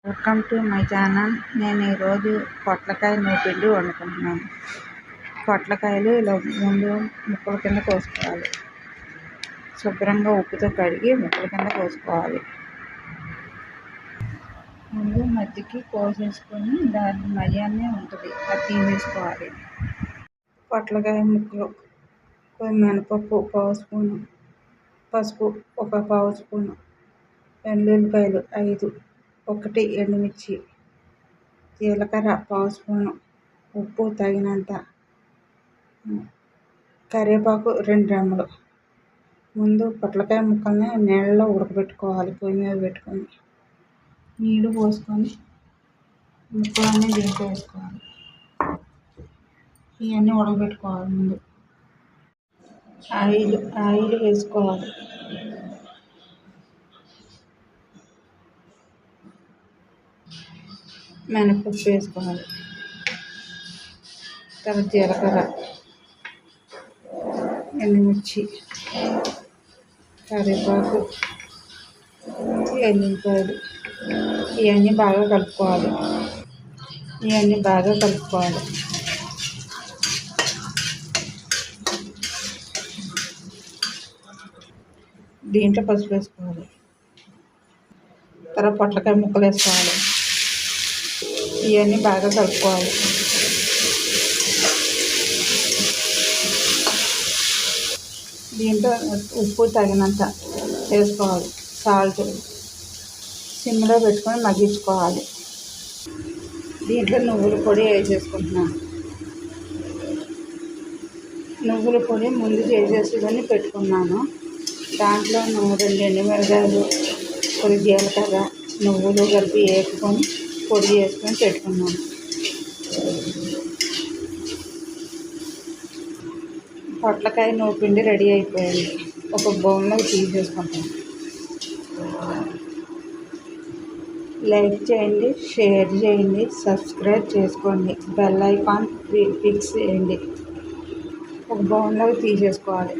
Welcome to my channel. నేను ఈరోజు పొట్లకాయ నూపిండి వండుకుంటున్నాను. పొట్లకాయలు ఇలా ముందు ముక్కల కింద కోసుకోవాలి. శుభ్రంగా ఉప్పుతో కడిగి ముక్కల కింద కోసుకోవాలి. ముందు మధ్యకి కోసేసుకొని దాని మయ్యాన్నే ఉంటుంది, అది తీసేసుకోవాలి. పొట్లకాయ ముక్కలు, మినపప్పు పావు స్పూను, పసుపు ఒక పావు స్పూను, వెల్లుల్లిపాయలు 5, 1 ఎండుమిర్చి, జీలకర్ర పావు స్పూను, ఉప్పు తగినంత, కరివేపాకు 2 రెమ్మలు. ముందు పొట్లకాయ ముక్కల్ని నీళ్ళలో ఉడకబెట్టుకోవాలి. పొయ్యి మీద పెట్టుకొని నీళ్ళు పోసుకొని ముక్కలన్నీ దీంట్లో వేసుకోవాలి. ఇవన్నీ ఉడకబెట్టుకోవాలి. ముందు ఆయిల్ వేసుకోవాలి. మినపప్పు వేసుకోవాలి. తర్వాత జీలకర్ర, ఎండుమిర్చి, కరివేపాకు, ఎల్లిపాయలు ఇవన్నీ బాగా కలుపుకోవాలి. దీంట్లో పసుపు వేసుకోవాలి. తర్వాత పొట్లకాయ ముక్కలు వేసుకోవాలి. ఇవన్నీ బాగా కలుపుకోవాలి. దీంట్లో ఉప్పు తగినంత వేసుకోవాలి. సాల్ట్ సిమ్లో పెట్టుకొని మగ్గించుకోవాలి. దీంట్లో నువ్వుల పొడి వేసేసుకుంటున్నాను. నువ్వుల పొడి ముందు చేసేసుకొని పెట్టుకున్నాను. దాంట్లో 2 ఎండుమిరపకాయలు, కొద్ది జీలకర్ర, నువ్వులు కలిపి వేసుకొని పొడి చేసుకొని పెట్టుకున్నాను. పొట్లకాయ నూపిండి రెడీ అయిపోయింది. ఒక బౌల్లో తీసేసుకుంటాను. లైక్ చేయండి, షేర్ చేయండి, సబ్స్క్రైబ్ చేసుకోండి, బెల్ ఐకాన్ ఫిక్స్ చేయండి. ఒక బౌల్లో తీసేసుకోవాలి.